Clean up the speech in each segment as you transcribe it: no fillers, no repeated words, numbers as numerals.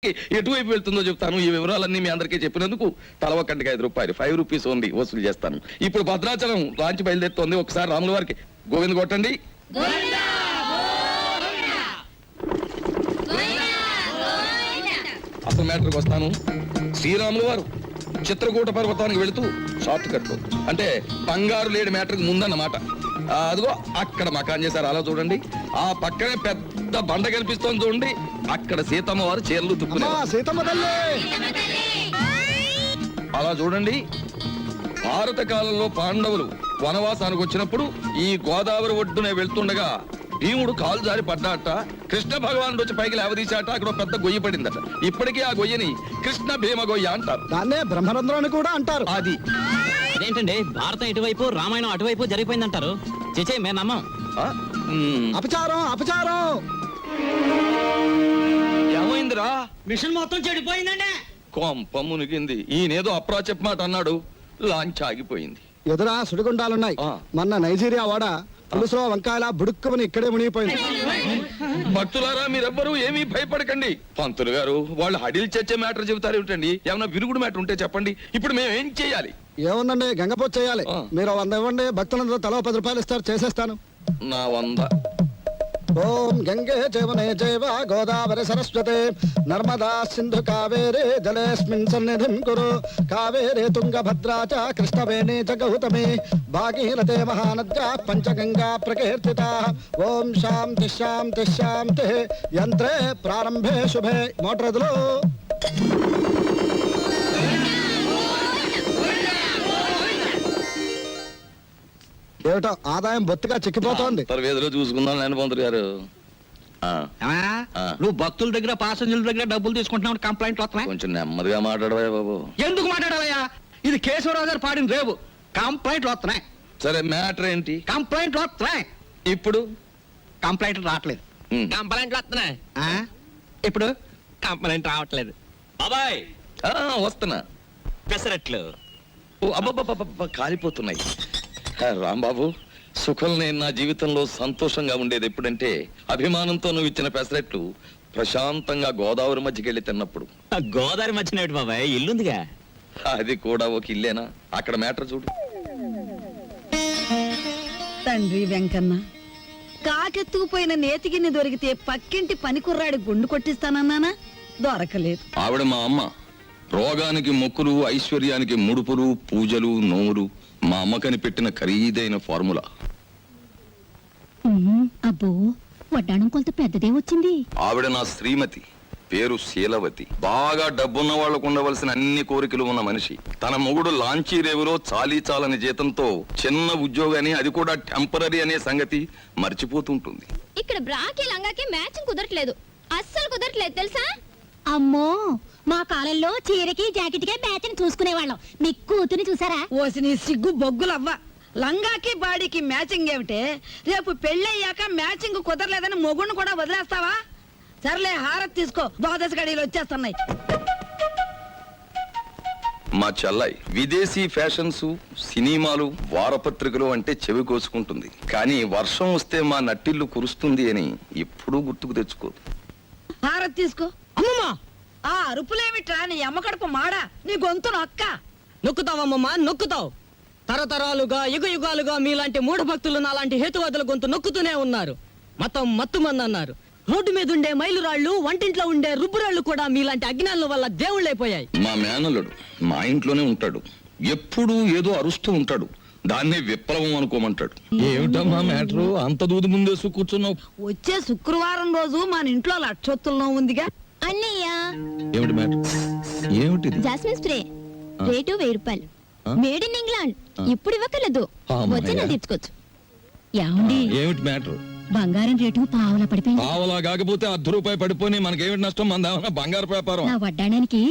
ఎటువైపు వెళ్తుందో చెప్తాను. ఈ వివరాలన్నీ మీ అందరికీ చెప్పినందుకు తల ఒక్కటికి 5 రూపాయలు, 5 రూపీస్ ఓన్లీ వసూలు చేస్తాను. ఇప్పుడు భద్రాచలం లాంచ్ బయలుదేరుతోంది. ఒకసారి రాముల వారికి గోవింద కొట్టండి. అసలు మ్యాటర్కి వస్తాను. శ్రీరాముల వారు చిత్రకూట పర్వతానికి వెళుతూ షార్ట్ కట్ అంటే బంగారు లేడి మ్యాటర్కి ముందన్నమాట. అదిగో అక్కడ మకాన్ చేశారు, అలా చూడండి. ఆ పక్కనే పెద్ద బండ కనిపిస్తోంది చూడండి, అక్కడ సీతమ్మ వారు చీరలు తుక్కున్నారు. అలా చూడండి. భారత కాలంలో పాండవులు వనవాసానికి వచ్చినప్పుడు ఈ గోదావరి ఒడ్డునే వెళ్తుండగా భీముడు కాలు జారి పడ్డాట. కృష్ణ భగవానుడు వచ్చి పైకి లేవదీశాట. అక్కడ పెద్ద గొయ్యి పడిందట. ఇప్పటికీ ఆ గొయ్యని కృష్ణ భీమ గొయ్య అంటారు. దాన్నే బ్రహ్మరంధ్రం అని కూడా అంటారు. అది అదేంటండి, భారతం ఇటువైపు రామాయణం అటువైపు జరిగిపోయిందంటారు. చేచే మేము నమ్మం. అపచారం అపచారం. ఏమైందిరా? మిషన్ మొత్తం చెడిపోయిందండి. కొంప మునిగింది. ఈయనేదో అప్రా చెప్పమాట అన్నాడు, లాంచ్ ఆగిపోయింది. ఎదురా సుడిగుండాలున్నాయి. మొన్న నైజీరియా వాడ పులుసులో వంకాయల బుడుక్కుమని ఇక్కడే మునిగిపోయింది. భక్తులారా, మీరెవ్వరూ ఏమీ భయపడకండి. పంతులు గారు వాళ్ళు హడిల్ చచ్చే మ్యాటర్ చెబుతారు ఏమిటండి? ఏమన్నా విరుగుడు మ్యాటర్ ఉంటే చెప్పండి. ఇప్పుడు మేము ఏం చేయాలి? ఏముందండి, గంగపోతు చేయాలి. మీరు 100 ఇవ్వండి, భక్తులందరూ తలో 10 రూపాయలు ఇస్తారు, చేసేస్తాను. నా 100. ఓం గంగే జవనే జైవ గోదావరి సరస్వతే నర్మదా సింధు కావేరే జలేస్మిన్ సన్నిధిం కురు కావేరే తుంగభద్రా చ కృష్ణవేణి చ గౌతమి భాగీరథే మహానద్యా పంచగంగా ప్రకీర్తితా. ఓం శాంతి శాంతి శాంతి. యంత్రే ప్రారంభే శుభే. మోటరదులు ఏమిటో ఆదాయం బొత్తిగా చిక్కిపోతోంది. వేదిలో చూసుకుందాం నేను పంతులు గారు. నువ్వు భక్తుల దగ్గర పాసెంజర్ల దగ్గర డబ్బులు తీసుకుంటున్నావు, కంప్లైంట్లు వస్తున్నాయి. కొంచెం నెమ్మదిగా మాట్లాడవా బాబు. ఎందుకు మాట్లాడాలయ్యా? ఇది కేశవరావు గారు పాడిన రేవు. కంప్లైంట్లు వస్తున్నాయి. సరే, మ్యాటర్ ఏంటి? కంప్లైంట్లు వస్తున్నాయి. ఇప్పుడు కంప్లైంట్లు రావట్లేదు. కంప్లైంట్లు వస్తున్నాయి. ఇప్పుడు కంప్లైంట్ రావట్లేదు. బాబాయ్ వస్తున్నా. పెసరట్లు అబ్బబ్బబ్బ కాలిపోతున్నాయి. రాంబాబు, సుఖం నేను నా జీవితంలో సంతోషంగా ఉండేది ఎప్పుడంటే అభిమానంతో నువ్వు ఇచ్చిన పెసరెట్లు ప్రశాంతంగా గోదావరి మధ్యకి వెళ్ళి తిన్నప్పుడు. గోదావరి మధ్యన బాబాయ్ ఇల్లుందిగా. అది కూడా ఒక ఇల్లేనా? అక్కడ మ్యాటర్ చూడు. తండ్రి వెంకన్న, కాకెత్తుకుపోయిన నేతిగిన్ని దొరికితే పక్కింటి పనికుర్రాడి గుండు కొట్టిస్తానన్నానా? దొరకలేదు. ఆవిడ మా అమ్మ. రోగానికి మొక్కులు, ఐశ్వర్యానికి ముడుపులు, పూజలు, నోములు మా అమ్మకని పెట్టిన ఖరీదైన ఫార్ములా. అబ్బో, వడ్డాణం కొంత పెద్దదే వచ్చింది. ఆవిడ నా శ్రీమతి, పేరు శీలవతి. బాగా డబ్బున్న వాళ్లకు ఉండవలసిన అన్ని కోరికలు ఉన్న మనిషి. తన మొగుడు లాంచీ రేవులో చాలీ చాలని జీతంతో చిన్న ఉద్యోగాన్ని, అది కూడా టెంపరరీ అనే సంగతి మర్చిపోతుంటుంది. ఇక్కడ బ్రాకి లంగాకి మ్యాచింగ్ కుదరట్లేదు, అస్సలు కుదరట్లేదు తెలుసా? అమ్మో, మా కాలంలో చీరకి జాకెట్కే మ్యాచింగ్ చూసుకునేవాళ్ళం. మీ కూతుని చూసారా? ఓసి నీ సిగ్గు బొగ్గులవ్వ. లంగాకి బాడీకి మ్యాచింగ్ ఏమిటే? రేపు పెళ్ళయ్యాక మ్యాచింగ్ కుదరలేదని మొగుణ్ణి కూడా వదిలేస్తావా? సర్లే, హారతి తీసుకో, ద్వాదశ గడియలు వచ్చేస్తున్నాయి. మా చెల్లాయి విదేశీ ఫ్యాషన్స్, సినిమాలు, వారపత్రికలు అంటే చెవి కోసుకుంటుంది. కానీ వర్షం వస్తే మా నట్టిల్లు కురుస్తుంది అని ఎప్పుడూ గుర్తుకు తెచ్చుకోదు. హారతి తీసుకో. అమ్మమ్మా, ఆ అరుపులేమిట్రా? నీ అమ్మ కడుపు మాడా, నీ గొంతు నొక్క. నొక్కుతావమ్మమ్మా, నొక్కుతావు. తరతరాలుగా యుగాలుగా మీలాంటి మూఢ భక్తులు నాలాంటి హేతువాదుల గొంతు నొక్కుతూనే ఉన్నారు. మతం మత్తుమంది అన్నారు. రోడ్డు మీద ఉండే మైలురాళ్లు, వంటింట్లో ఉండే రుబ్బురాళ్లు కూడా మీలాంటి అజ్ఞానుల వల్ల దేవుళ్ళైపోయాయి. మా మేనల్లుడు మా ఇంట్లోనే ఉంటాడు. ఎప్పుడూ ఏదో అరుస్తూ ఉంటాడు. దాన్నే విప్లవం అనుకోమంటాడు. ఏమిటమ్మా మ్యాటరు? అంత దూది ముందేసు కూర్చున్నావు. వచ్చే శుక్రవారం రోజు మన ఇంట్లో లక్షొత్తుల్లో ఉందిగా. అన్నయ్య, ఏమిటి మ్యాటర్? ఏమిటిది? జాస్మిన్ స్ప్రే రేటు 1000 రూపాయలు. Made in England. ఇప్పుడు ఇవ్వకలేదు, వచ్చి తెచ్చుకోవచ్చు. ఏమిటి మ్యాటర్? బంగారం రేటు పావలా పడిపోయింది. పావలా కాకపోతే 10 రూపాయలు పడిపోయి మనకేమిటి నష్టం? మన బంగారు వ్యాపారం. నా వడ్డాడానికి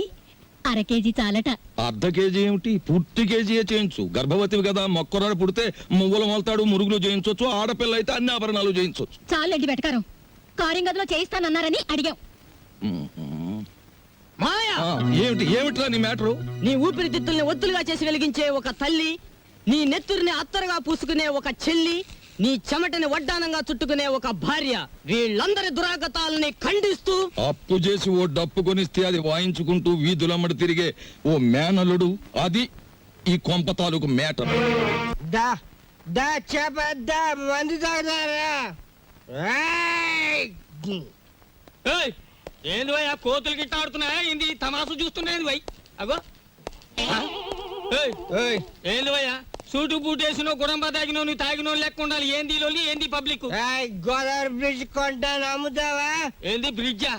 1/2 కేజీ చాలట. 1/2 కేజీ ఏమిటి? పూర్తి కేజీయే చేయించు. గర్భవతివి కదా, మొక్కరాడు పుడితే మువ్వలు మొలతాడు, మురుగులు చేయించవచ్చు. ఆడపిల్ల అయితే అన్ని ఆభరణాలు చేయించవచ్చు. చాలండి వెటకారం. కారింగదిలో చేయిస్తానన్నారని అడిగాం. ఏమిట్రా నీ మ్యాటరు? నీ ఊపిరితిత్తుల్ని ఒత్తులుగా చేసి వెలిగించే ఒక తల్లి, నీ నెత్తురిని అత్తరుగా పూసుకునే ఒక చెల్లి, నీ చెమటని వడ్డానంగా చుట్టుకునే ఒక భార్య, వీళ్ళందరి దురాగతాలని ఖండిస్తూ అప్పు చేసి ఓ డప్పు కొనిస్తే అది వాయించుకుంటూ వీధులమ్మడి తిరిగే ఓ మేనలుడు, అది ఈ కొంప తాలూకు మేటర్. దా దా చెప్పద్దా మందు తాగుతారా ఏంది భయ్ ఆ కోతులు గిట్ట ఆడుతున్నాయా ఏంది తమాసు చూస్తున్నాయి భయ్ అగో ఏంది భయ్యా సూటు బూట్ వేసినో గుడంబ తాగినో నువ్వు తాగినో లెక్క ఉండాలి. ఏంది లోలి ఏంది పబ్లిక్? గోదావరి బ్రిడ్జ్ కొంటాను అమ్ముతావా? ఏంది బ్రిడ్జా?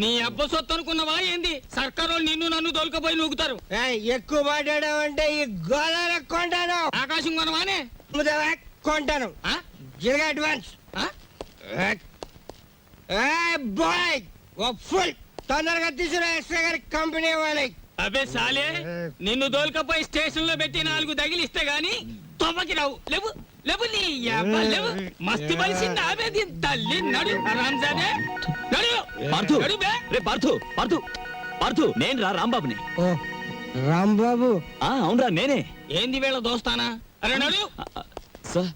నీ అబ్బ సొత్తు అనుకున్నావా ఏంది? సర్కారు నిన్ను నన్ను దొలకపోయి నూగుతారు. ఎక్కువ మాట్లాడావంటే ఈ గోదావరి కొంటాను. ఆకాశం కొనవానే అమ్ముతావా? కొంటాను. జిరగా అడ్వాన్స్ బాయ్ ఫుల్ తొందరగా తీసుకురా ఎక్స్ట్రా గారి కంపెనీ వాళ్ళకి. అబే సాలే, నిన్ను దోల్కపోయి స్టేషన్ లో పెట్టి 4 తగిలిస్తే గాని తొమ్మకి రావు. లేవు లేవు నీ యబ్బ లేవు. మస్తి బలిసింది ఆమె దీని తల్లి. నడు రంజానే నడు. పార్థు, నడు బే. రే పార్థు, పార్థు, పార్థు, నేను రా రాంబాబుని. ఓ రాంబాబు, అవునరా నేనే. ఏంది వీళ్ళ దోస్తానా? అరే నడు. సార్,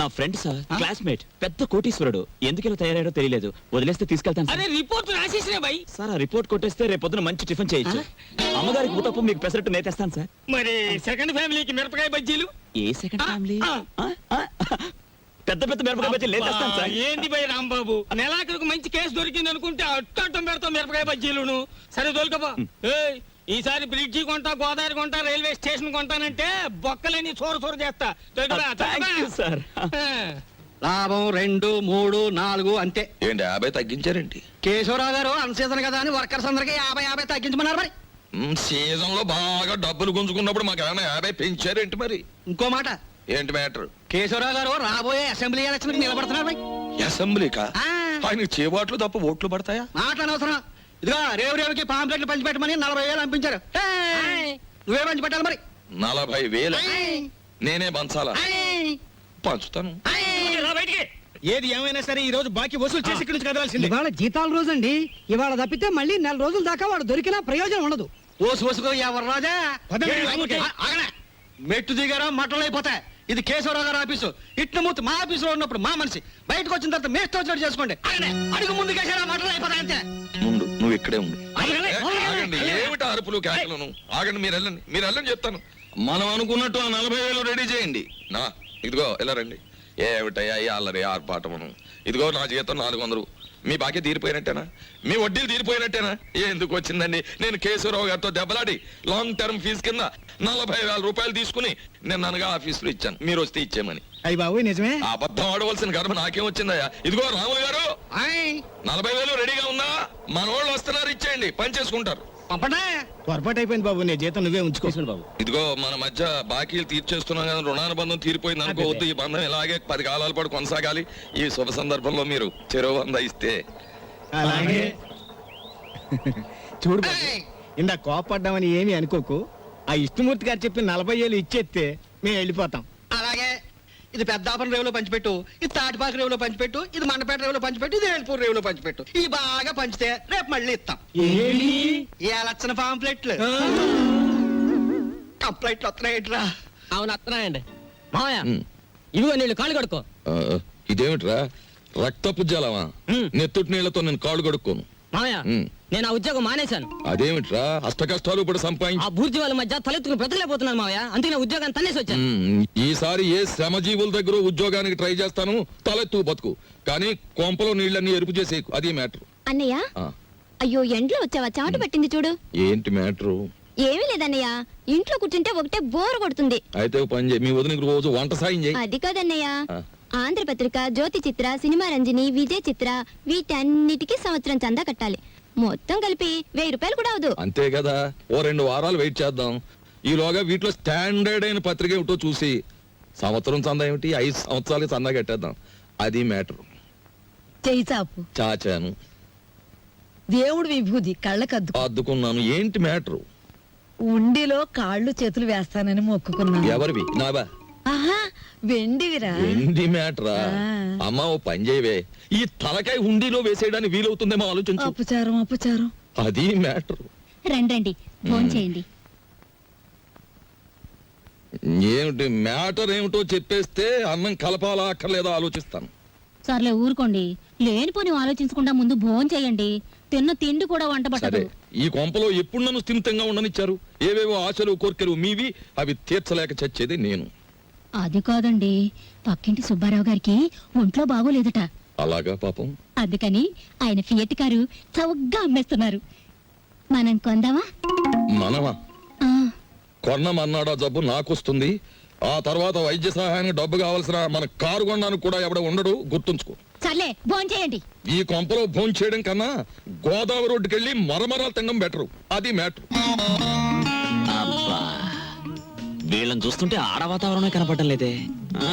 నా ఫ్రెండ్ సార్, క్లాస్మేట్, పెద్ద కోటీశ్వరుడు. ఎందుకు ఇలా తయారయ్యాడో తెలియలేదు. వదిలేస్తే తీసుకెళ్తాను అరే సార్. రిపోర్ట్ రాసేసిన భయ్. సార్, ఆ రిపోర్ట్ కొట్టేస్తే రేపు పొద్దున మంచి టిఫిన్ చేయొచ్చు. అమ్మగారికి ఊతప్పు, మీకు పెసరట్టు నేతేస్తాను సార్. మరి సెకండ్ ఫ్యామిలీకి మిరపకాయ బజ్జీలు? ఏ సెకండ్ ఫ్యామిలీ? పెద్ద పెద్ద మిరపకాయ బజ్జీలు నేతేస్తాను సార్. ఏంది భయ్ రాంబాబు, నెలాఖరుకు మంచి కేసు దొరికింది అనుకుంటే అట్టం పెడతాం మిరపకాయ బజ్జీలును. సరే దొరకబా. ఈసారి బ్రిడ్జి కొంటా, గోదావరి కొంటా, రైల్వే స్టేషన్ కొంటానంటే బొక్కలని చోరు చేస్తా. Thank you, sir. లాభం 2, 3, 4 అంతే. ఏంటి 50 తగ్గించారేంటి? కేశవరావు గారు అన్సీజన్ కదా అని వర్కర్స్ అందరికి 50 తగ్గించమన్నారు. మరి సీజన్ లో బాగా డబ్బులు గుంజుకున్నప్పుడు మాకు ఏమైనా 50 పెంచారేంటి మరి? ఇంకో మాట, ఏంటి మ్యాటర్? కేశవరావు గారు రాబోయే అసెంబ్లీ ఎలక్షన్ నిలబడుతున్నారు. మరి అసెంబ్లీకా? ఆ. ఆయనకి చేబాట్లు తప్ప ఓట్లు పడతాయా? మాట్లాడనవసరం. ఇదిగో రేవుకి పాంప్లెట్లు పంచిపెట్టమని 40,000 పంపించారు. నువ్వే పంచి పెట్టాలి. మరి 40,000 నేనే పంచాలా? పంచుతాను. ఏది ఏమైనా సరే ఈ రోజు బాకీ వసూలు చేసి ఇక్కడి నుంచి కదలాల్సింది. ఇవాళ జీతాల రోజు అండి. ఇవాళ తప్పితే మళ్ళీ 4 రోజుల దాకా వాడు దొరికినా ప్రయోజనం ఉండదు. ఓసుకో ఎవరు రాజా. ఆగనే. మెట్టు దిగారా మట్టలు అయిపోతాయి. ఇది కేశవరావు గారు ఆఫీసు. ఇట్ల మూర్తి మా ఆఫీసులో ఉన్నప్పుడు మా మనిషి, బయటకు వచ్చిన తర్వాత మేస్తో వచ్చినట్టు చేసుకోండి. అడుగు ముందు కేసారా మట్టలు అయిపోతాయి అంతే. ముందు నువ్వు ఇక్కడే ఉండు. ఆగండి. ఆగండి, ఏమిటి అరుపులు కేకలను? ఆగండి, మీరు వెళ్ళండి చెప్తాను. మనం అనుకున్నట్టు ఆ 40,000 రెడీ చేయండి. నా ఇదిగో ఇలా రండి. ఏమిటయ్యా ఈ అల్లరి ఆర్పాటమును? ఇదిగో నా జీతం 400. మీ బాకీ తీరిపోయినట్టేనా? మీ వడ్డీలు తీరిపోయినట్టేనా? ఎందుకు వచ్చిందండి? నేను కేశవరావు గారితో దెబ్బలాడి లాంగ్ టర్మ్ ఫీజు కింద 40,000 రూపాయలు తీసుకుని నేను అనగా ఆఫీసులో ఇచ్చాను. మీరు వస్తే ఇచ్చేమని. అయ్యి బాబు నిజమే. ఆ అబద్ధం ఆడవలసిన కర్మ నాకేం వచ్చిందయ్యా? ఇదిగో రాములు గారు, 40,000 రెడీగా ఉందా? మన వాళ్ళు వస్తున్నారు, ఇచ్చేయండి, పని చేసుకుంటారు. పంపండి. పొరపాటు అయిపోయింది బాబు, నీ జీతం నువ్వే ఉంచుకో బాబు. ఇదిగో మన మధ్య బాకీలు తీర్చేస్తున్నాం కదా, రుణానుబంధం తీరిపోయింది అనుకోవద్దు. ఈ బంధం ఇలాగే 10 కాలాల పాటు కొనసాగాలి. ఈ శుభ సందర్భంలో మీరు చెరువు 100 ఇస్తే. అలాగే చూడు బాబు, ఇందా కోపడ్డామని ఏమీ అనుకోకు. ఆ ఇష్టమూర్తి గారు చెప్పి 40,000 ఇచ్చేస్తే మేము వెళ్ళిపోతాం. అలాగే. ఇది పెద్దాపురం రేవులో పంచిపెట్టు, ఇది తాటిపాక రేవులో పంచిపెట్టు, ఇది మండపేట రేవులో పంచిపెట్టు, ఇది వేల్పూర్ రేవులో పంచిపెట్టు. ఈ బాగా పంచితే రేపు మళ్ళీ ఇస్తాం. ఈ లక్షణ పాంప్లెట్లు కంప్లైంట్లు వస్తున్నాయిట్రా. అవును వస్తున్నాయండి. మావయ్య ఉమ్. ఇదిగో నీళ్ళు కాళ్ళు కడుక్కో. ఇదేమిట్రా రక్తపు జలమా? నెత్తుటి నీళ్లతో నేను కాళ్ళు కడుక్కోను. మావయ్య ఉమ్. నేను ఆ ఉద్యోగం మానేశాను. అదేమిట్రా అష్ట కష్టాలు ఇప్పుడు సంపాదించి. ఆ బూర్జీ వాళ్ళ మధ్య తలెత్తుకుని బ్రతకలేకపోతున్నాను మావయ్య. అందుకే నా ఉద్యోగాన్ని తన్నేసి వచ్చాను. ఈసారి ఏ శ్రమజీవుల దగ్గర ఉద్యోగానికి ట్రై చేస్తాను. తలెత్తు బతుకు, కానీ కొంపలో నీళ్ళన్నీ ఎరుపు చేసేకు. అది మ్యాటర్. అన్నయ్య, అయ్యో ఎండ్లో వచ్చావా? చెమట పట్టింది చూడు. ఏంటి మ్యాటరు? ఏమీ లేదన్నయ్య, ఇంట్లో కూర్చుంటే ఒకటే బోర్ కొడుతుంది. అయితే ఓ పని చేయి, మీ వదినకి రోజు వంట సాయం చేయి. అది కాదన్నయ్య, ఆ. ఆంధ్రపత్రిక, జ్యోతి చిత్ర, సినిమా రంజని, విజయ్ చిత్ర, వీటన్నిటికీ సంవత్సరం చందా కట్టాలి. మొత్తం కలిపి 1000 రూపాయలు కూడా అవదు. అంతే కదా, ఓ 2 వారాలు వెయిట్ చేద్దాం. ఈలోగా వీటిలో స్టాండర్డ్ అయిన పత్రిక ఏమిటో చూసి సంవత్సరం చందా ఏమిటి, 5 సంవత్సరాలకి చందా కట్టేద్దాం. అది మ్యాటర్. చెయ్యి చాపు. చాచాను, దేవుడు విభూది కళ్ళకద్దు. అద్దుకున్నాను. ఏంటి మ్యాటర్? ఉండిలో కాళ్ళు చేతులు వేస్తానని మొక్కుకున్నాను. ఎవరివి? నావా? ఆహా, వెండివిరా. ఏంటి మ్యాటరా? అమ్మా ఓ పని చేయవే, ఈ తలకాయ హుండీలో వేసేయడానికి వీలవుతుందేమో ఆలోచించు. అపచారం. అది మ్యాటర్. రండి ఫోన్ చేయండి. ఏమిటి మ్యాటర్ ఏమిటో చెప్పేస్తే అన్నం కలపాలా అక్కర్లేదా ఆలోచిస్తాను. సర్లే ఊరుకోండి, లేనిపోని ఆలోచించకుండా ముందు భోజనం చేయండి. తిన్న తిండి కూడా వంట సరే, పట్టదు. ఈ కొంపలో ఎప్పుడు నన్ను స్థిమితంగా ఉండనిచ్చారు? ఏవేవో ఆశలు కోర్కెలు మీవి, అవి తీర్చలేక చచ్చేది నేను. అది కాదండి, పక్కింటి సుబ్బారావు గారికి ఒంట్లో బాగోలేదట. అలాగా పాపం. అందుకని ఆయన ఫియట్ కారు చౌకగా అమ్మేస్తున్నారు. మనం కొందామా? మనమా? ఆ, కొన్నమన్నాడా జబ్బు నాకొస్తుంది. ఆ తర్వాత వైద్య సహాయానికి డబ్బు కావాల్సిన మన కారు కొనడానికి కూడా ఎవడ ఉండడు, గుర్తుంచుకో. సర్లే భోజనం చేయండి. ఈ కొంపలో భోంచేయడం చేయడం కన్నా గోదావరి రోడ్డుకెళ్ళి మరమరాలు తినడం బెటరు. అది మ్యాటర్. అబ్బా, వీళ్ళని చూస్తుంటే ఆడ వాతావరణమే కనపడడం లేదే. ఆ,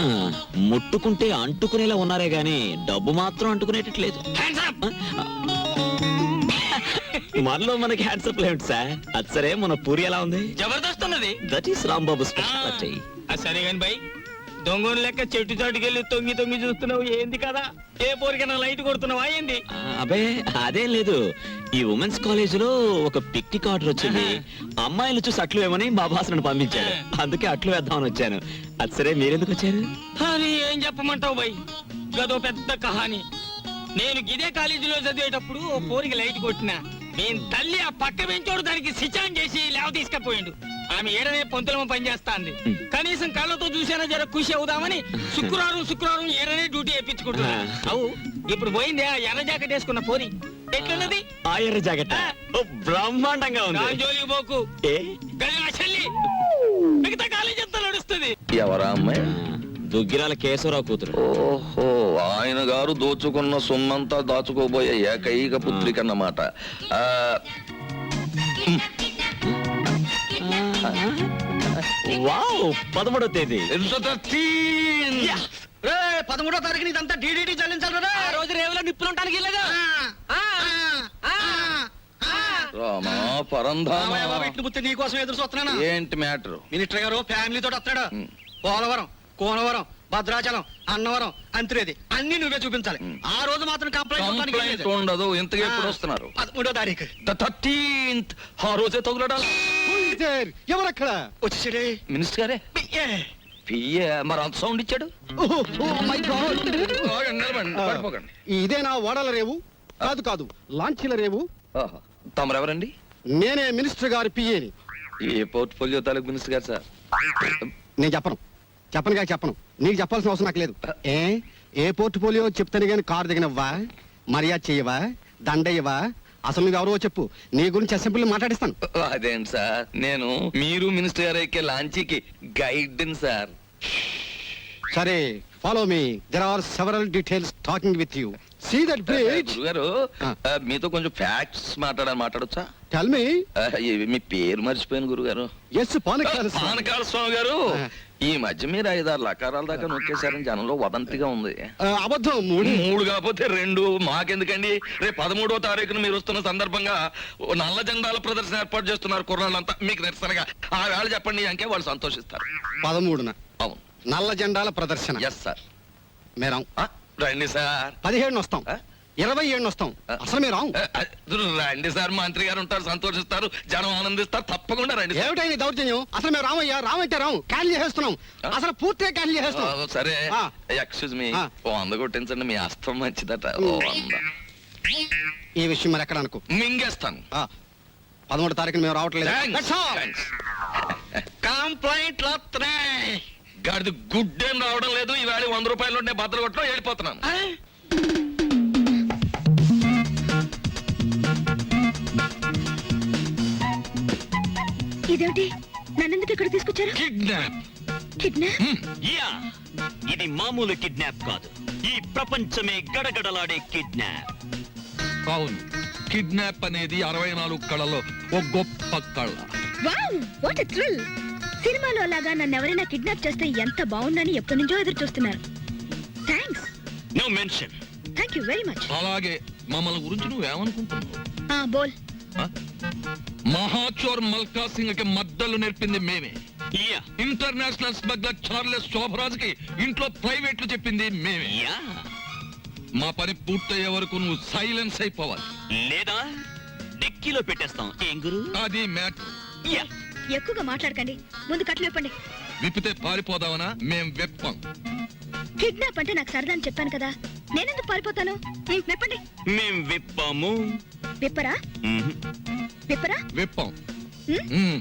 ముట్టుకుంటే అంటుకునేలా ఉన్నారే గాని డబ్బు మాత్రం అంటుకునేటట్లేదు. మనలో మనకి హ్యాండ్సప్ లేదు సార్. అది సరే, మన పూరి ఎలా ఉంది? జబర్దస్త్ ఉన్నది. That is Rambabu speciality. సరే కాని బై, దొంగలు లెక్క చెట్టు చాటుకెళ్ళి తొంగి తొంగి చూస్తున్నావు ఏంది కదా? ఏ పోరికైనా లైట్ కొడుతున్నావా ఏంది? అబే అదేం లేదు. ఈ ఉమెన్స్ కాలేజ్ లో ఒక పిక్నిక్ ఆర్డర్ వచ్చింది. అమ్మాయిలు చూసి అట్లు వేమని మా బాసను పంపించాడు. అందుకే అట్లు వేద్దామని వచ్చాను. అది సరే, మీరెందుకు వచ్చారు? అని ఏం చెప్పమంటావు బై? గదో పెద్ద కహాని. నేను గిదే కాలేజీలో చదివేటప్పుడు ఓ పోరికి లైట్ కొట్టినా. నేను తల్లి ఆ పక్క పెంచోడు దానికి సిచాన్ చేసి లేవ తీసుకపోయిండు. ఆమె ఏడనే పొంతులమ పనిచేస్తాంది. కనీసం కళ్ళతో చూసేనా జర ఖుషి అవుదామని శుక్రవారం ఏడనే డ్యూటీ వేయించుకుంటున్నా. అవు ఇప్పుడు పోయింది ఆ ఎర్ర జాకెట్ వేసుకున్న పోరి. ఎట్లున్నది ఆ ఎర్ర జాకెట్ బ్రహ్మాండంగా ఉంది. జోలికి పోకు, ఏ గది నా చెల్లి. మిగతా కాలేజ్ అంతా నడుస్తుంది. ఎవరా అమ్మాయి? దుగ్గిరాల కేశవరావు కూతురు. ఓహో, ఆయన గారు దోచుకున్న సొమ్మంతా దాచుకోబోయే ఏకైక పుత్రిక అన్నమాట. వావ్, 13వ తేదీ. 13వ తారీఖు ఇదంతా డీడీటీ చెల్లించాలి. ఆ రోజు రేవులో నిప్పులు ఉంటానికి వెళ్ళదు. రామా పరంధామా, నీకోసం ఎదురు చూస్తున్నాను. ఏంటి మ్యాటర్? మినిస్టర్ గారు ఫ్యామిలీ తోటి వస్తాడు. పోలవరం, కోనవరం, భద్రాచలం, అన్నవరం, అంత్రేది అన్ని నువ్వే చూపించాలి. ఆ రోజు మాత్రం కంప్లైంట్ ఉండదు. ఇంతగా ఎప్పుడు వస్తున్నారు? 13వ తారీఖు. 13th. ఆ రోజే తగులడాలి. ఎవరక్కడ వచ్చేసాడే? మినిస్టర్ గారే. పియ్యే మరి అంత సౌండ్ ఇచ్చాడు. ఆగండి, నిలబడండి, పడిపోకండి. ఇదేనా ఓడల రేవు? కాదు కాదు, లాంచీల రేవు. ఆహా, తమరెవరండి? నేనే మినిస్టర్ గారి పిఏని. ఏ పోర్ట్ఫోలియో తాలూకు మినిస్టర్ గారు సార్? నేను చెప్పను చెప్పను. నీకు చెప్పాల్సిన అవసరం నాకు లేదు. ఏ పోర్ట్ఫోలియో చెప్తాను గాని కారు దిగనవ్వా, మర్యాద చెయ్యవా, దండయ్యవా? అసలు నువ్వెవరో చెప్పు, నీ గురించి అసెంబ్లీ మాట్లాడిస్తాను. అదేంటి సార్, నేను మీరు మినిస్టర్ గారు ఎక్కే లాంచీకి గైడ్ సార్. సరే, follow me. There are several details talking with you. See that bridge. గురుగారు, మీతో కొంచెం ఫ్యాక్ట్స్ మాట్లాడొచ్చా? Tell me. మీ పేరు మర్చిపోయాను గురుగారు. ఎస్, పానకాల స్వామి గారు. ఈ మధ్య మీరు 5-6 లకారాల దాకా నొక్కేశారని జనంలో వదంతిగా ఉంది. అబద్ధం. 3 కాకపోతే 2. మాకెందుకండి? రేపు 13వ తారీఖున మీరు వస్తున్న సందర్భంగా నల్ల జెండాల ప్రదర్శన ఏర్పాటు చేస్తున్నారు కుర్రాళ్ళంతా. మీకు నిరసనగా ఆ వేళ చెప్పండి అంకే వాళ్ళు సంతోషిస్తారు. 13న అవును, నల్ల జెండాల ప్రదర్శన. Yes sir. మేరం రండి సార్. 17 వస్తాం, 27 వస్తాం. అసలు మీరు రండి సార్, మంత్రి గారు ఉంటారు, సంతోషిస్తారు, జనం ఆనందిస్తారు. తప్పకుండా రండి. ఏమిటైంది దౌర్జన్యం? అసలు మేము రామయ్యా, రామంటే రాము, క్యాన్సిల్ చేసేస్తున్నాం. అసలు పూర్తిగా క్యాన్సిల్ చేసేస్తున్నాం. సరే, ఆ. Excuse me, 100 కొట్టించండి. మీ అస్తం మంచిదట. 100 ఈ విషయం మరి ఎక్కడ అనుకో, మింగేస్తాను. 13వ తారీఖున మేము రావట్లేదు. కంప్లైంట్ గాడిది గుడ్డేం రావడం లేదు. ఈవేళ 100 రూపాయలు ఉంటే బద్దలు కొట్టడం వెళ్ళిపోతున్నాను. ఇదేమిటి, నన్నెందుకు ఇక్కడ తీసుకొచ్చారు? కిడ్నాప్. కిడ్నాప్? యా, ఇది మామూలు కిడ్నాప్ కాదు. ఈ ప్రపంచమే గడగడలాడే కిడ్నాప్. అవును, కిడ్నాప్ అనేది 64 కళలో ఒక గొప్ప కళ. Wow, what a thrill! సినిమాలో లాగా నన్ను ఎవరైనా కిడ్నాప్ చేస్తే ఎంత బాగుందని ఎప్పటి నుంచో ఎదురు చూస్తున్నారు. Thanks. No mention. Thank you very much. అలాగే మమ్మల్ని గురించి నువ్వేమనుకుంటున్నావు? బోల్. మహాచోర్ మల్కా సింగ్ కి మద్దలు నేర్పింది మేమే. Yeah, international smuggler Charles Shobharaj కి ఇంట్లో ప్రైవేట్లు చెప్పింది మేమే. యా. మా పని పూర్తయ్యే వరకు నువ్వు సైలెన్స్ అయిపోవాలి, లేదా డిక్కీలో పెట్టేస్తాం. ఏం గురు? అది మ్యాటర్. యా. ఎక్కువగా మాట్లాడకండి, ముందు కట్లు ఇప్పండి. విప్పితే పారిపోదామనా? మేం విప్పం. కిడ్నాప్ అంటే నాకు సరదా అని చెప్పాను కదా, నేనెందుకు పారిపోతాను? విప్పండి. మేం విప్పాము. విప్పరా? మ్మ్. విప్పరా? విప్పం. ఉమ్.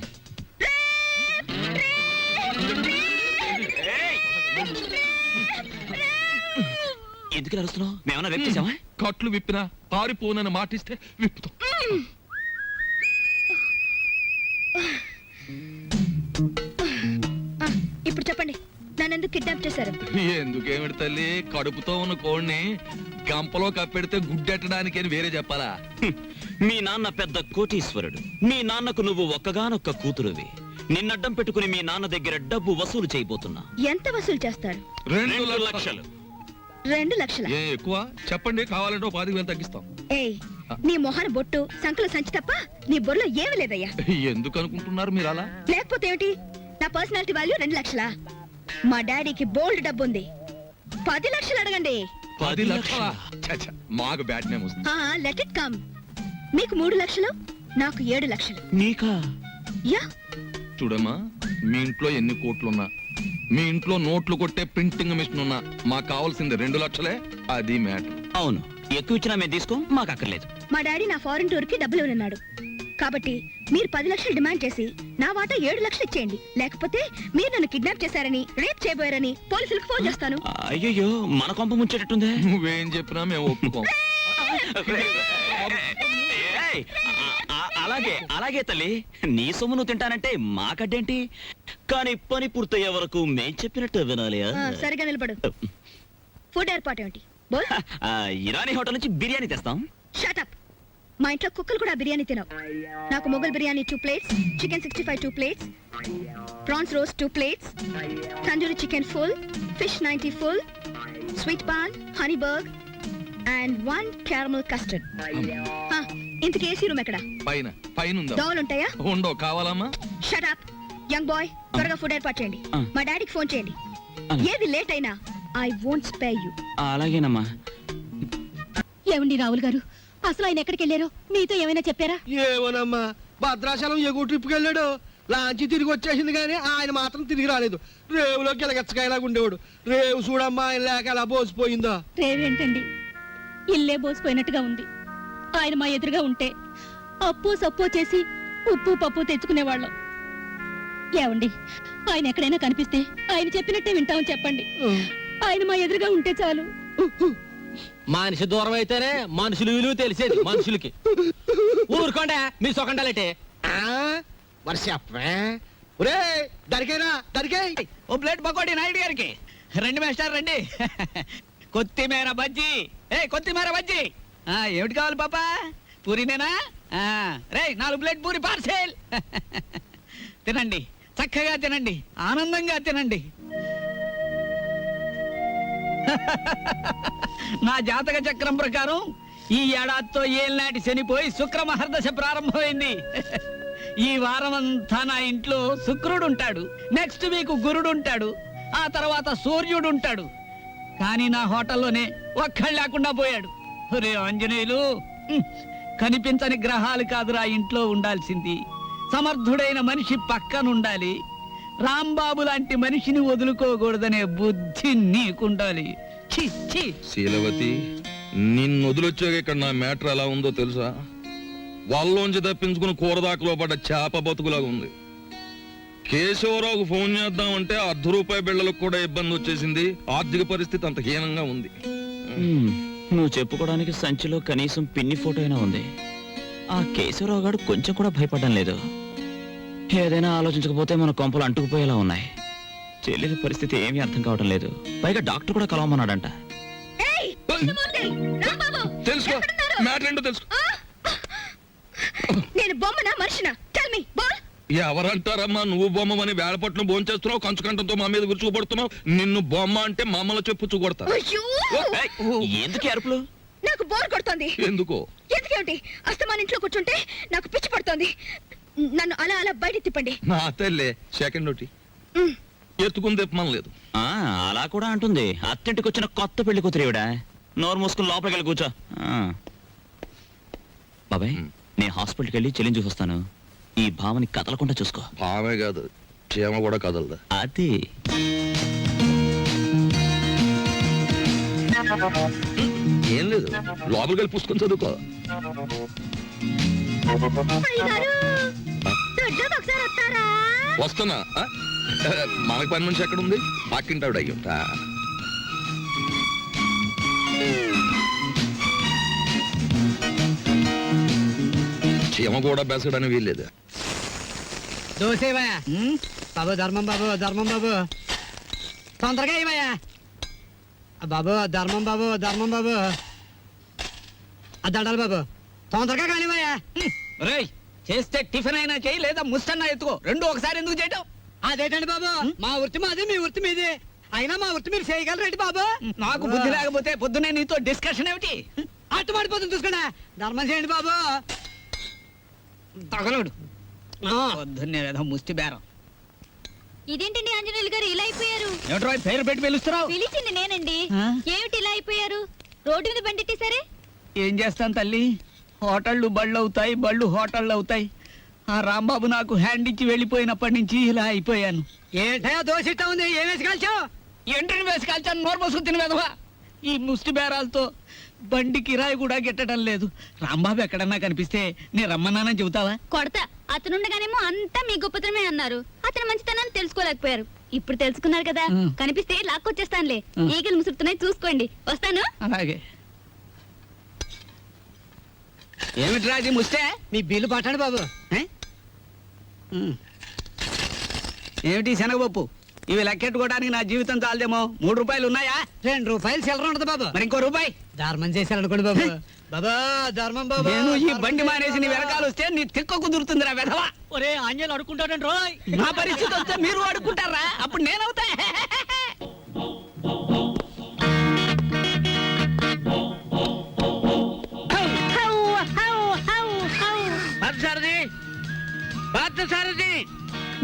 ఎందుకు అరుస్తున్నావు? మేమన్నా వెప్పేసామా? కట్లు విప్పినా పారిపోనని మాటిస్తే విప్పుతాం. ఇప్పుడు చెప్పండి, నన్నెందుకు కిడ్నాప్ చేశారు? ఎందుకేమిటి తల్లి, కడుపుతో ఉన్న కోడిని గంపలో కప్పెడితే గుడ్డెట్టడానికి అని వేరే చెప్పాలా? మీ నాన్న పెద్ద కోటీశ్వరుడు. మీ నాన్నకు నువ్వు ఒక్కగానొక్క కూతురువి. నిన్నడ్డం పెట్టుకుని మీ నాన్న దగ్గర డబ్బు వసూలు చేయబోతున్నా. ఎంత వసూలు చేస్తారు? 2 లక్షలు. 2 లక్షల? ఏ ఎక్కువ చెప్పండి, కావాలంటే 10,000 తగ్గిస్తాం. ఏయ్, నీ మొహన బొట్టు సంకల సంచి తప్ప నీ బొర్రలో ఏమీ లేదయ్యా. ఎందుకు అనుకుంటున్నారు మీరు అలా? లేకపోతే ఏమిటి? నా పర్సనాలిటీ వాల్యూ 2 లక్షలా? మా డాడీకి బోల్డ్ డబ్బు ఉంది. 10 లక్షలు అడగండి. 10 లక్షలా? ఛ, మాకు బ్యాడ్ నేమ్ వస్తుంది. Let it come. మీకు 3 లక్షలు, నాకు 7 లక్షలు. నీకా? యా. చూడమ్మా, మీ ఇంట్లో ఎన్ని కోట్లున్నా, మీ ఇంట్లో నోట్లు కొట్టే ప్రింటింగ్ మిషన్ ఉన్నా, మాకు కావాల్సింది 2 లక్షలే. అది మ్యాటర్. అవును, ఎక్కువ ఇచ్చినా మేము తీసుకో, మాకు అక్కర్లేదు. మా డాడీ నా ఫారెన్ టూర్ కి డబ్బులు ఉన్నాడు కాబట్టి మీరు 10 లక్షలు డిమాండ్ చేసి నా వాటా 7 లక్షలు ఇచ్చేయండి. లేకపోతే మీరు నన్ను కిడ్నాప్ చేశారని, రేప్ చేయబోయారని పోలీసులకు ఫోన్ చేస్తాను. అయ్యో, మన కొంప ముంచేటట్టుందే. నువ్వేం చెప్పినా మేము ఒప్పుకోం. ఏయ్, అలాగే అలాగే తల్లి, నీ సొమ్ము నువ్వు తింటానంటే మాకడ్డేంటి? కానీ పని పూర్తయ్యే వరకు మేం చెప్పినట్టు వినాలి. సరిగా నిలబడు. ఫుడ్ ఏర్పాటు ఏమిటి? బోల్. ఇరానీ హోటల్ నుంచి బిర్యానీ తెస్తాం. Shut up. మా ఇంట్లో కుక్కలు కూడా బిర్యానీ తినవు. నాకు Mughal biryani 2 plates, chicken 65 2 plates, prawns roast 2 plates, tandoori chicken full, fish 90 full, sweet paan, honey burg and 1 caramel custard. ఇంతకీ ఏసీ రూమ్ ఎక్కడ? పైన పైన ఉందా? దోవలు ఉంటాయా? ఉండో, కావాలమ్మా? Shut up. యంగ్ బాయ్, త్వరగా ఫుడ్ ఏర్పాటు చేయండి. మా డాడీకి ఫోన్ చేయండి. ఏది లేట్ అయినా ఐ వోంట్ స్పేర్ యు. అలాగేనమ్మా. ఏమండి రావుల్ గారు, అసలు ఆయన ఎక్కడికి వెళ్ళారో మీతో ఏమైనా చెప్పారా? ఏమోనమ్మా, భద్రాచలం ఎగువ ట్రిప్కి వెళ్ళాడు. లాంచి తిరిగి వచ్చేసింది కానీ ఆయన మాత్రం తిరిగి రాలేదు. రేవులో గిలగచ్చకాయలాగా ఉండేవాడు. రేవు చూడమ్మా, ఆయన లేక ఎలా బోసిపోయిందో. రేవేంటండి, ఇల్లే బోసిపోయినట్టుగా ఉంది. ఆయన మా ఎదురుగా ఉంటే అప్పు సప్పు చేసి ఉప్పు పప్పు తెచ్చుకునేవాళ్ళం. ఏమండి, ఆయన ఎక్కడైనా కనిపిస్తే ఆయన చెప్పినట్టే వింటామని చెప్పండి. ఆయన మా ఎదురుగా ఉంటే చాలు. మనిషి దూరం అయితేనే మనుషులు విలువ తెలిసేది మనుషులకి. ఊరుకోండా మీ సొకండాలంటే. మరి చెప్పే. ఒరే దరికేనా దరికే. ఓ ప్లేట్ పకోడీ నాయుడు గారికి. రండి మేస్టర్ రండి. కొత్తిమీర బజ్జీ. కొత్తిమీర బజ్జీ. ఏమిటి కావాలి పాపా? పూరినేనా? రే 4 ప్లేట్ పూరి పార్సెల్. తినండి, చక్కగా తినండి, ఆనందంగా తినండి. నా జాతక చక్రం ప్రకారం ఈ ఏడాదితో ఏళ్ళనాటి శనిపోయి శుక్ర మహర్దశ ప్రారంభమైంది. ఈ వారం అంతా నా ఇంట్లో శుక్రుడు ఉంటాడు, నెక్స్ట్ వీక్ గురుడు ఉంటాడు, ఆ తర్వాత సూర్యుడు ఉంటాడు. కానీ నా హోటల్లోనే ఒక్కళ్ళు లేకుండా పోయాడు. ఒరే ఆంజనేయులు, కనిపించని గ్రహాలు కాదురా ఇంట్లో ఉండాల్సింది. సమర్థుడైన మనిషి పక్కనుండాలి. రాంబాబు లాంటి మనిషిని వదులుకోకూడదనే బుద్ధి నీకుండాలి. ఛీ ఛీ. శీలవతి, నిన్ను వదిలొచ్చాక ఇక్కడ నా మ్యాటర్ ఎలా ఉందో తెలుసా? వాళ్ళలోంచి తప్పించుకుని కూరదాకలో పడ్డ చేప బతుకులాగా ఉంది. కేశవరావుకు ఫోన్ చేద్దామంటే ₹1 బిళ్ళలకు కూడా ఇబ్బంది వచ్చేసింది. ఆర్థిక పరిస్థితి అంత హీనంగా ఉంది. నువ్వు చెప్పుకోవడానికి సంచిలో కనీసం పిన్ని ఫోటో అయినా ఉంది. ఆ కేశవరావు గారు కొంచెం కూడా భయపడడం లేదు. ఏదైనా ఆలోచించకపోతే మన కొంపలు అంటుకుపోయేలా ఉన్నాయి. చెల్లెలి పరిస్థితి ఏమీ అర్థం కావడం లేదు. పైగా డాక్టర్ కూడా కలవమన్నాడంట. తెలుసుకో, మ్యాటర్ ఏంటో తెలుసుకో. నేను బొమ్మనా మనిషినా? Tell me. బాల్. ఎవరంటారమ్మా నువ్వు బొమ్మని? వేళపట్నం భోంచేస్తున్నావు, కంచుకంఠంతో మా మీద విరుచుకుపడుతున్నావు. నిన్ను బొమ్మ అంటే మమ్మల్ని చెప్పు చూకొడతా. అయ్యో, ఎందుకు అరుపులు? నాకు బోర్ కొడుతోంది. ఎందుకో? ఎందుకేమిటి? అస్తమాన్ ఇంట్లో కూర్చుంటే నాకు పిచ్చి పడుతోంది. నన్ను అలా అలా బయట తిప్పండి. నా తల్లే సెకండ్ ఒకటి ఎత్తుకుని తిప్పమని లేదు. అలా కూడా అంటుంది. అత్తింటికి వచ్చిన కొత్త పెళ్లి కూతురేవిడా. నోరు మూసుకుని లోపలికి వెళ్ళి కూర్చో. బాబాయ్, నేను హాస్పిటల్కి వెళ్ళి చెల్లించి వస్తాను. ఈ భావని కదలకుండా చూసుకో. భావే కాదు, చీమ కూడా కదలదు. అది ఏం లేదు, లోపలికి వెళ్ళి పుస్తకం చదువుకో. వస్తున్నా. మనకి పని మనిషి ఎక్కడ ఉంది? పక్కింటావిడ అయ్యుంటా. చీమ కూడా బెసడని వీల్లేదు. దోసేవయ్యా బాబు, ధర్మం బాబు, ధర్మం బాబు, తొందరగా ఇవయ్యా బాబు, ధర్మం బాబు, ధర్మం బాబు, దండాలి బాబు, తొందరగా కానివయ్యా. రేయ్, చేస్తే టిఫిన్ అయినా చేయి, లేదా ముస్తన్నా ఎత్తుకో. రెండు ఒకసారి ఎందుకు చేయటం? అదేటండి బాబు, మా వృత్తి మాది, మీ వృత్తి మీది. అయినా మా వృత్తి మీరు చేయగలరండి బాబు. నాకు బుద్ధి లేకపోతే పొద్దునే నీతో డిస్కషన్ ఏమిటి? అట్టు పడిపోతుంది చూసుకోండి. ధర్మం చేయండి బాబు. తగలడు పొద్దున్నే ఏదో ముష్టి బేరం. ఇదేంటండి ఆంజనేయులు గారు ఇలా అయిపోయారు? ఏమిట్రా పేరు పెట్టి పిలుస్తున్నావు? పిలిచింది నేనండి. ఆ? ఏమిటి ఇలా అయిపోయారు? రోడ్డు మీద బండెట్టేశారే? ఏం చేస్తాను తల్లి, హోటళ్ళు బళ్ళు అవుతాయి, బళ్ళు హోటళ్ళు అవుతాయి. ఆ రాంబాబు నాకు హ్యాండ్ ఇచ్చి వెళ్ళిపోయినప్పటి నుంచి ఇలా అయిపోయాను. ఏంటయ్యా దోశ ఇట్టా ఉంది, ఏం వేసి కాల్చావు? ఎంట్రీని వేసి కాల్చాను, నోరు పోసుకుని తిని వెదవా. ఈ ముష్టి బేరాలతో బండి కిరాయి కూడా గిట్టడం లేదు. రాంబాబు ఎక్కడన్నా కనిపిస్తే నేను రమ్మన్నానని చెబుతావా? కొడతా. అతనుండగానేమో అంతా మీ గొప్పతనమే అన్నారు. అతను మంచితనాన్ని తెలుసుకోలేకపోయారు. ఇప్పుడు తెలుసుకున్నారు కదా, కనిపిస్తే లాక్కొచ్చేస్తానులే. ఈగలు ముసురుతున్నాయి, చూసుకోండి. వస్తాను. అలాగే. ఏమిటి రాజీ ముస్తే? మీ బిల్లు పట్టండి బాబు. ఏమిటి శనగపప్పు? ఇవి లెక్కెట్టుకోవడానికి నా జీవితం చాలదేమో. 3 రూపాయలు ఉన్నాయా? 2 రూపాయలు చిల్లర ఉండదు బాబు. మరి ఇంకో రూపాయి. ధర్మం చేశారనుకోండి బాబు. బాబా, ధర్మం బాబు. నేను ఈ బండి మానేసి నీ వెనకాల వస్తే నీ తిక్క కుదురుతుందిరా వెధవా. ఒరే ఆంజనేయులు అడుకుంటాడండి రోయ్. నా పరిస్థితి వస్తే మీరు అడుక్కుంటారా? అప్పుడు నేనవుతా.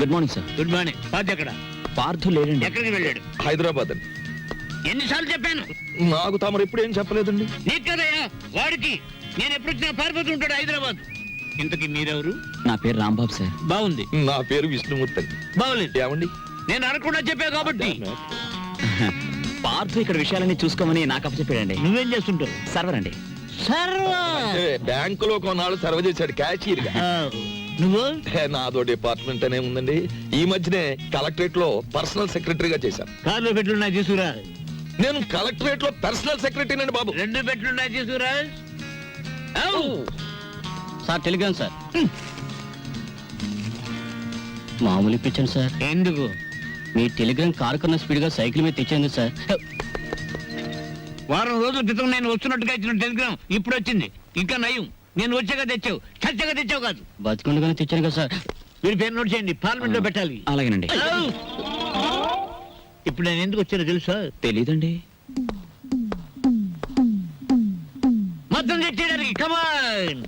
Good morning sir. Good morning. Party ఎక్కడ? పార్థు లేడండి. ఎక్కడికి వెళ్ళాడు? హైదరాబాద్ అండి. ఎన్నిసార్లు చెప్పాను? నాకు తమరు ఎప్పుడు ఏం చెప్పలేదండి. నీకు కదయ్యా వాడికి. నేను ఎప్పుడు వచ్చినా పారిపోతుంటాడు హైదరాబాద్. ఇంతకీ మీరెవరు? నా పేరు రాంబాబు సార్. బాగుంది. నా పేరు విష్ణుమూర్తి అండి. బాగులేదు. ఏమండి? నేను అనకుండా చెప్పా కాబట్టి. పార్థు ఇక్కడ విషయాలన్నీ చూసుకోమని నాకు అప్పచెప్పాడండి. నువ్వేం చేస్తుంటావు? సర్వర్ అండి. అంటే బ్యాంకులో కొన్నాళ్ళు సర్వ్ చేశాడు క్యాషియర్ గా. నువ్వు? నాదో డిపార్ట్మెంట్ అనే ఉందండి. ఈ మధ్యనే కలెక్టరేట్ లో పర్సనల్ సెక్రటరీగా చేశాను. కార్లో పెట్లున్నాయి తీసుకురా. నేను కలెక్టరేట్ లో పర్సనల్ సెక్రటరీ అండి బాబు. 2 పెట్లున్నాయి తీసుకురా. Sir Telegram sir. మామూలు ఇప్పించండి సార్. ఎందుకు? మీ టెలిగ్రామ్ కారు కన్నా స్పీడ్ గా సైకిల్ మీద తెచ్చింది సార్. వారం రోజుల క్రితం నేను వస్తున్నట్టుగా ఇచ్చిన టెలిగ్రామ్ ఇప్పుడు వచ్చింది. ఇంకా నయం, నేను వచ్చాక తెచ్చావు, చచ్చాక తెచ్చావు కాదు. బతికుండగానే తెచ్చాను కదా సార్. మీరు పేరు నోట్ చేయండి, పార్లమెంట్ లో పెట్టాలి. అలాగేనండి. ఇప్పుడు నేను ఎందుకు వచ్చానో తెలుసా? తెలీదండి. మొత్తం తెచ్చేయడానికి. కమాన్.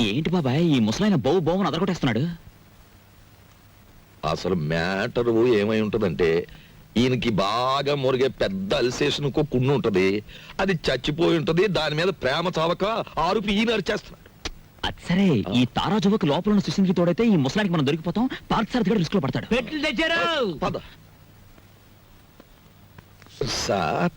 ఏంటి బాబాయ్ ఈ ముసలైన బౌ బౌని అదరగొట్టేస్తున్నాడు? అసలు మ్యాటర్ ఏమై ఉంటదంటే, ఈయనకి బాగా మురిగే పెద్ద అల్సేషన్ కున్ను ఉంటది. అది చచ్చిపోయి ఉంటది. దాని మీద ప్రేమ చావక ఆరుపి ఈయన అరిచేస్తున్నాడు. అది సరే, ఈ తారా జువకు లోపల ఉన్న సుశీల్కి తోడైతే ఈ ముసలానికి మనం దొరికిపోతాం. పార్థ్ సార్ దగ్గర రిస్క్ లో పడతాడు. పెట్లు తెచ్చారు. పద. సార్,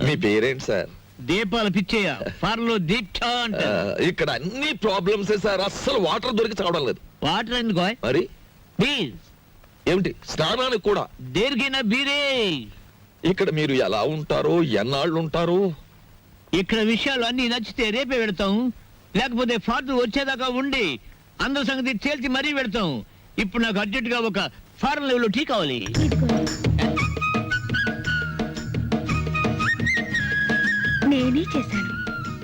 మీ పేరేంటి సార్? దీపాలు పిచ్చేయ. ఫార్లో దీక్ష అంటే. ఇక్కడ అన్ని ప్రాబ్లమ్స్ సార్. అస్సలు వాటర్ దొరికి చావడం లేదు. వాటర్ ఎందుకో? మరి ప్లీజ్. ఏమిటి స్నానానికి కూడా? దేనికైనా బీరే. ఇక్కడ మీరు ఎలా ఉంటారు, ఎన్నాళ్ళు ఉంటారు? ఇక్కడ విషయాలు అన్ని నచ్చితే రేపే పెడతాం, లేకపోతే ఫాదర్ వచ్చేదాకా ఉండి అందరి సంగతి తేల్చి మరీ పెడతాం. ఇప్పుడు నాకు అర్జెంట్ గా ఒక ఫారెన్ లెవెల్ టీ కావాలి. నేనే చేశాను,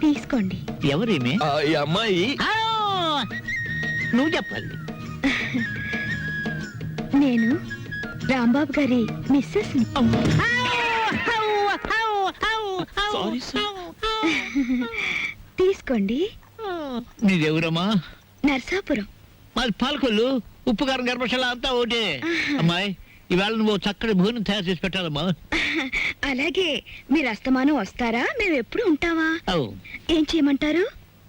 తీసుకోండి. ఎవరేమే? ఈ అమ్మాయి నువ్వు చెప్పాలి. నేను రాంబాబు గారి మిస్సెస్. Sorry sir. తీసుకోండి. నీదెవరమ్మా? నర్సాపురం. మాది పాలకొల్లు. ఉప్పు కారం గర్భశాల అంతా ఒకటే. అమ్మాయి, ఈవేళ నువ్వు చక్కటి భోజనం తయారు చేసి పెట్టాలమ్మా. అలాగే. మీరు అస్తమానం వస్తారా? మేము ఎప్పుడు ఉంటావా? అవు. ఏం చేయమంటారు?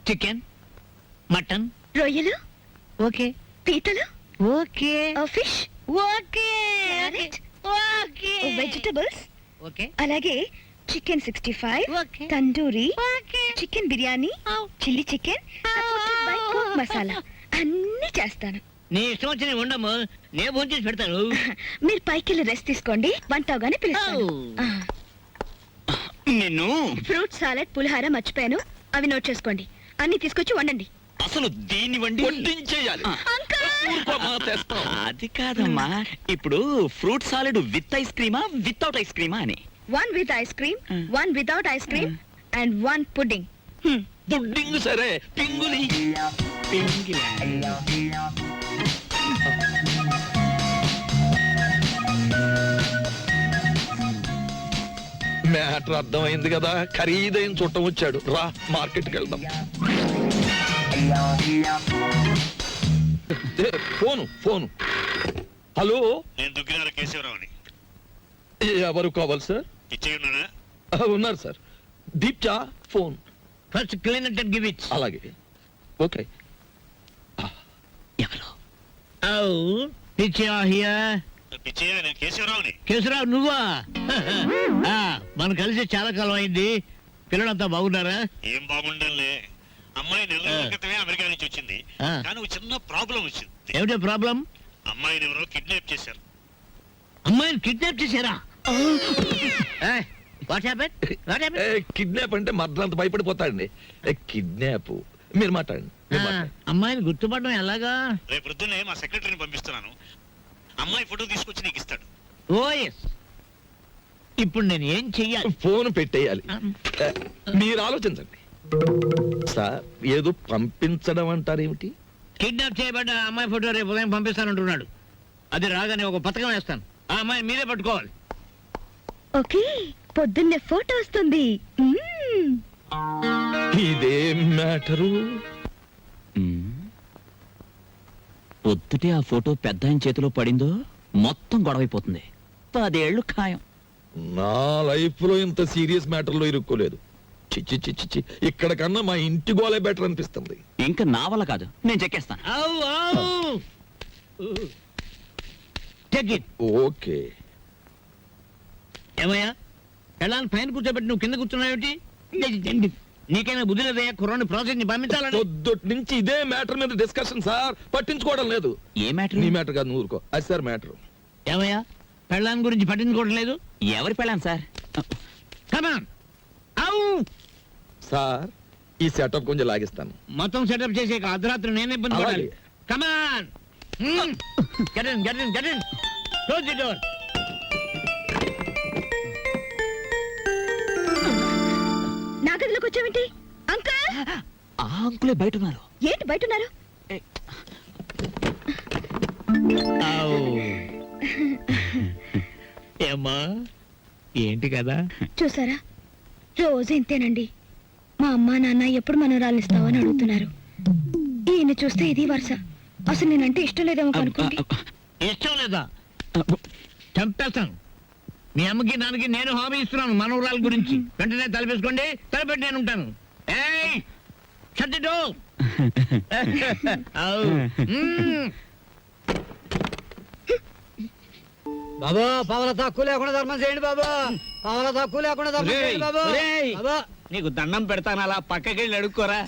Chicken, mutton. రొయ్యలు, ఓకే. పీతలు, ఓకే. ఫిష్, క్యారెట్ వెజిటబుల్స్ అలాగే chicken 65 tandoori chicken biryani chilli chicken masala అన్ని చేస్తాను. నీ ఇష్టం వచ్చిన ఉండము నేను ఫోన్ చేసి పెడతాను. మీరు పైకి వెళ్ళి రెస్ట్ తీసుకోండి, వంట అవగానే పిలుస్తాను. నిన్ను ఫ్రూట్ సాలెడ్ పులిహార మర్చిపోయాను, అవి నోట్ చేసుకోండి. అన్ని తీసుకొచ్చి వండండి. అసలు దీన్ని వండి వడ్డించేయాలి. అది కాదమ్మా, ఇప్పుడు ఫ్రూట్ సాలెడ్ విత్ ఐస్ క్రీమా వితౌట్ ఐస్ క్రీమా అని. 1 with ice cream, 1 without ice cream, and 1 pudding. Pudding సరే, పింగులి. మ్యాటర్ అర్థమైంది కదా, ఖరీదైన చుట్టం వచ్చాడు. రా మార్కెట్కి వెళ్దాం. ఫోను. హలో, నేను దుగ్గినార కేశవరావుని. ఎవరు కావాలి సార్? ఇచ్చే ఉన్నాడా? ఉన్నారు సార్. దీప్చా phone. First clean and give it. అలాగే, ఓకే. ఎవరు? పిచ్చయ్య, నేను కేశవరావుని. కేశరావు నువ్వా? మనం కలిసి చాలా కాలం అయింది. పిల్లలంతా బాగున్నారా? ఏం బాగుండంలే. అమ్మాయి నెల రోజుల క్రితమే అమెరికా నుంచి వచ్చింది. ఆ. కానీ ఒక చిన్న ప్రాబ్లం వచ్చింది. ఏమిటో ప్రాబ్లం? అమ్మాయిని ఎవరో కిడ్నాప్ చేశారు. అమ్మాయిని కిడ్నాప్ చేశారా? What happen? కిడ్నాప్ అంటే మర్దలంత భయపడిపోతాడండి. కిడ్నాప్ మీరు మాట్లాడండి. అమ్మాయిని గుర్తుపడడం ఎలాగా? రేపు పొద్దున్నే మా సెక్రటరీని పంపిస్తున్నాను. అమ్మాయి ఫోటో తీసుకొచ్చి నీకు ఇస్తాడు. ఓ ఎస్. ఇప్పుడు నేను ఏం చెయ్యాలి? ఫోన్ పెట్టేయాలి. మీరు ఆలోచించండి సార్. ఏదో పంపించడం అంటారేమిటి? కిడ్నాప్ చేయబడ్డ అమ్మాయి ఫోటో రేపు ఉదయం పంపిస్తానంటున్నాడు. అది రాగానే ఒక పథకం వేస్తాను. ఆ అమ్మాయి మీరే పట్టుకోవాలి. ఓకే, పొద్దున్నే ఫోటో వస్తుంది. ఇదేం మ్యాటరు? పొద్దుటే ఆ ఫోటో పెద్ద ఆయన చేతిలో పడిందో మొత్తం గొడవైపోతుంది. 10 ఏళ్ళు ఖాయం. నా లైఫ్ లో ఇంత సీరియస్ మ్యాటర్ లో ఇరుక్కోలేదు. చిచ్చి చిచ్చి చి, ఇక్కడ కన్నా మా ఇంటి గోలే బెటర్ అనిపిస్తుంది. ఇంకా నా వల్ల కాదు, నేను చెక్కేస్తాను. ఓకే. ఏమయ్యా, ఎలా పైన కూర్చోబెట్టి నువ్వు కింద కూర్చున్నావేంటి? నీకైనా బుద్ధి లేదయ్యా, కుర్రాన్ని ప్రాసెస్ ని పంపించాలని. పొద్దుటి నుంచి ఇదే మ్యాటర్ మీద డిస్కషన్ సార్. పట్టించుకోవడం లేదు. ఏ మ్యాటర్? నీ మ్యాటర్ కాదు, నువ్వు ఊరుకో. అది సార్ మ్యాటర్. ఏమయ్యా, పెళ్ళాన్ని గురించి పట్టించుకోవడం లేదు? ఎవరి పెళ్ళాను సార్? కమాన్. సార్, ఈ సెటప్ కొంచెం లాగిస్తాను. మొత్తం సెటప్ చేసే అర్ధరాత్రి నేను ఇబ్బంది పడాలి. కమాన్. Get in. Close the door. నా గదిలోకి వచ్చావేంటి అంకుల్? ఆ అంకులే బయట ఉన్నారు. ఏంటి బయట ఉన్నారు? ఏమ్మా, ఏంటి కదా? చూసారా, రోజు ఇంతేనండి. మా అమ్మా నాన్న ఎప్పుడు మనవరాలు ఇస్తావని అడుగుతున్నారు. ఈయన చూస్తే ఇది వరుస. అసలు నేనంటే ఇష్టం లేదేమో కనుక్కోండి. ఇష్టం లేదా? చంపేస్తాను. మీ అమ్మకి నాన్నకి నేను హామీ ఇస్తున్నాను మనవరాల గురించి. వెంటనే తలపేసుకోండి, తలపెట్టి నేను ఉంటాను. ఏయ్, shut the door. బాబా, పవల తక్కువ లేకుండా ధర్మం చేయండి బాబా. పవల తక్కువ లేకుండా ధర్మం చేయండి బాబా. బాబా, నీకు దండం పెడతాను, అలా పక్కకెళ్ళి అడుక్కోరా.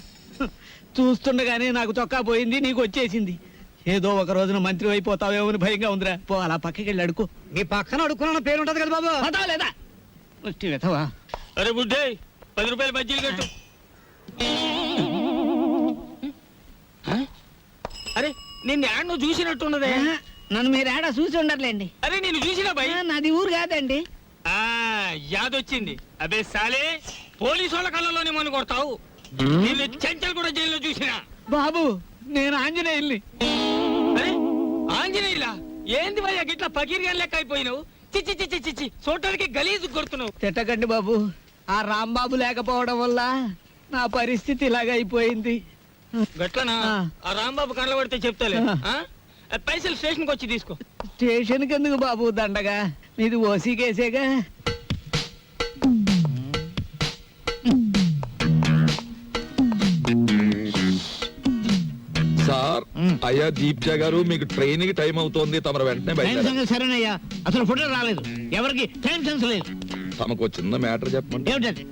చూస్తుండగానే నాకు చొక్కా పోయింది, నీకు వచ్చేసింది. ఏదో ఒక రోజున మంత్రి అయిపోతావేమో అని భయంగా ఉందిరా. పో, అలా పక్కకెళ్ళి అడుకో. మీ పక్కన అడుక్కున్న పేరు ఉంటది కదా బాబా. అదా లేదా? వచ్చి వెతవా. అరే బుడ్డే, 10 రూపాయలు బజ్జీలు కట్టు. అరే, నిన్ను యాడ్ నువ్వు చూసినట్టున్నదే. నన్ను మీరు ఏడా చూసి ఉండర్లేండి. అరే, నేను చూసినా భయ్. నాది ఊరు కాదండి. యాదొచ్చింది. అబే సాలే, పోలీసు వాళ్ళ కళ్ళలోనే మన కొడతావు. నిన్ను చెంచల్ కూడా జైల్లో చూసినా. బాబు, నేను ఆంజనేయుల్ని. అరే, ఆంజనేయులా? ఏంది భయ్యా గిట్లా పకీర్గా లెక్క అయిపోయినావు? చిచ్చి చిచ్చి చిచ్చి, చూడటానికి గలీజు కొడుతున్నావు. తిట్టకండి బాబు, ఆ రాంబాబు లేకపోవడం వల్ల నా పరిస్థితి ఇలాగ అయిపోయింది. గట్లనా? ఆ రాంబాబు కళ్ళ పడితే చెప్తాలే. పైసలు స్టేషన్కి వచ్చి తీసుకో. స్టేషన్కి ఎందుకు బాబు దండగా? మీది ఓసీ కేసేగా. సార్, సార్ అయ్యా దీప్జా గారు మీకు ట్రైన్ కి టైం అవుతోంది తమరు వెంటనే బయట సరేనయ్యా అసలు ఫోటో రాలేదు ఎవరికి టైం సెన్స్ లేదు తమకు చిన్న మ్యాటర్ చెప్పండి ఏమిటది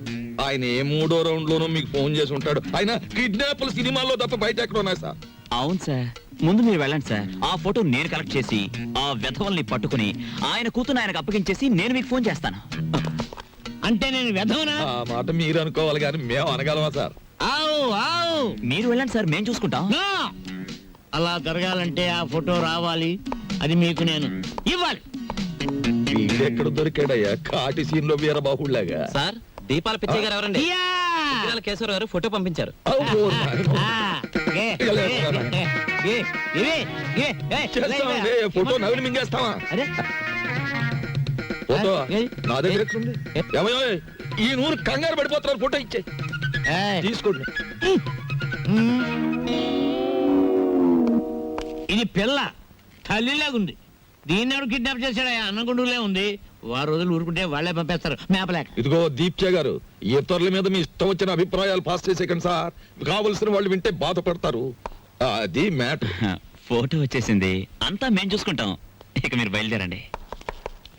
ఆయన ఏ మూడో రౌండ్ లోనూ మీకు ఫోన్ చేసి ఉంటాడు. ఆయన కిడ్నాప్ల సినిమాల్లో తప్ప బయట ఎక్కడ ఉన్నాయి సార్? అవును సార్, ముందు మీరు వెళ్ళండి సార్. ఆ ఫోటో నేను కలెక్ట్ చేసి ఆ వెధవల్ని పట్టుకుని ఆయన కూతురు ఆయనకు అప్పగించేసి నేను మీకు ఫోన్ చేస్తాను. అంటే నేను వెధవనా? ఆ మాట మీరు అనుకోవాలి కానీ మేము అనగలమా సార్? ఆవు ఆవు మీరు వెళ్ళండి సార్, మేము చూసుకుంటాం. నో! అలా జరగాలంటే ఆ ఫోటో రావాలి, అది మీకు నేను ఇవ్వాలి. వీడెక్కడ దొరికాడయ్యా కాటి సీన్ లో వీరబాహుళ్లాగా? సార్ దీపాల పిచ్చయ్య గారు ఎవరండి? యా! కేశవరావు గారు ఫోటో పంపించారు. అబ్బో, నాయనో. ఆ, ఏ, ఏ, ఇవి, ఏ, ఏ, చేస్తామండి, ఫోటో నవిలి మింగేస్తావా? అరే ఫోటో ఏ? నా దగ్గర ఎక్కడుంది? ఏమయ్యో, ఈ నూరు కంగారు పడిపోతున్నారు, ఫోటో ఇచ్చే ఏయ్. తీసుకోండి. ఇది పిల్ల తల్లిలాగుంది. దీన్ని ఎవరు కిడ్నాప్ చేశాడా? అన్నగుండులే ఉంది. వారు రోజులు ఊరుకుంటే వాళ్ళే పంపేస్తారు మేపలేక. ఇదిగో దీప్చే గారు, ఇతరుల మీద మీ ఇష్టం వచ్చిన అభిప్రాయాలు పాస్ చేసేకండి సార్. కావలసిన వాళ్ళు వింటే బాధపడతారు. అది మ్యాటర్. ఫోటో వచ్చేసింది, అంతా మేము చూసుకుంటాం. ఇక మీరు బయలుదేరండి.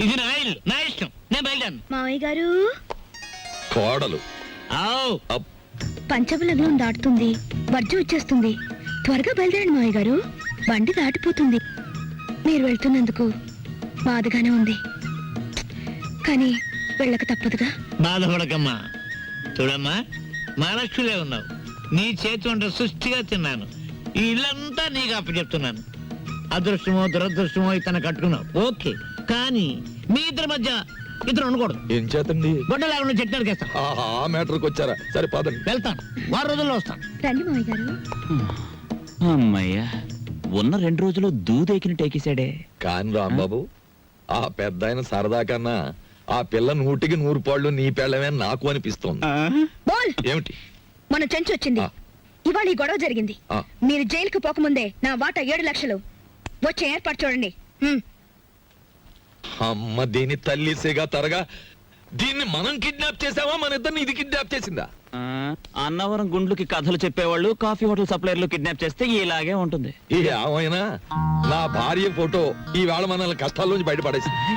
ఇది నా ఇల్లు, నా ఇష్టం, నేను బయలుదేరను. మావయ్య గారు కోడలు ఆవ్. అప్. పంచబలగ్నం దాటుతుంది, వర్జం వచ్చేస్తుంది. త్వరగా బయలుదేరండి మావయ్య గారు, బండి దాటిపోతుంది. మీరు వెళ్తున్నందుకు బాధగానే ఉంది, కానీ వెళ్ళక తప్పదుగా. బాధపడకమ్మా. చూడమ్మా, మహాలక్ష్మిలే ఉన్నావు. నీ చేతి వంట సృష్టిగా తిన్నాను. ఈ ఇల్లంతా నీకు అప్పచెప్తున్నాను. అదృష్టమో దురదృష్టమో ఇతను కట్టుకున్నావు, ఓకే. కానీ మీ ఇద్దరి మధ్య ఇద్దరు ఉండకూడదు. ఏం చేతండి? గొడ్డ లేకుండా చెట్టు నరికేస్తాను. ఆ మ్యాటర్కి వచ్చారా? సరే పదండి. వెళ్తాను, వారం రోజుల్లో వస్తాను. రండి మావయ్య గారు. అమ్మయ్యా, ఉన్న 2 రోజులు దూదెకిని టేకేశాడే. కాని రాంబాబు, ఆ పెద్ద ఆయన సరదా కన్నా ఆ పిల్ల 100కి 100 పాళ్ళు నీ పెళ్ళమే నాకు అనిపిస్తోంది. బోల్! ఏమిటి? మన చెంచు వచ్చింది. ఆ. ఇవాళ ఈ గొడవ జరిగింది. ఆ. మీరు జైలుకు పోకముందే నా వాటా 7 లక్షలు వచ్చే ఏర్పాటు చూడండి. అమ్మ దీని తల్లి సిగా తరగా, దీన్ని మనం కిడ్నాప్ చేసావా, మన ఇద్దరిని ఇది కిడ్నాప్ చేసిందా? అన్నవరం గుండ్లుకి కథలు చెప్పేవాళ్ళు కాఫీ హోటల్ సప్లైర్లు కిడ్నాప్ చేస్తే ఇలాగే ఉంటుంది. ఏమైనా నా భార్య ఫోటో ఈవేళ మనల్ని కష్టాల్లోంచి బయటపడేసింది.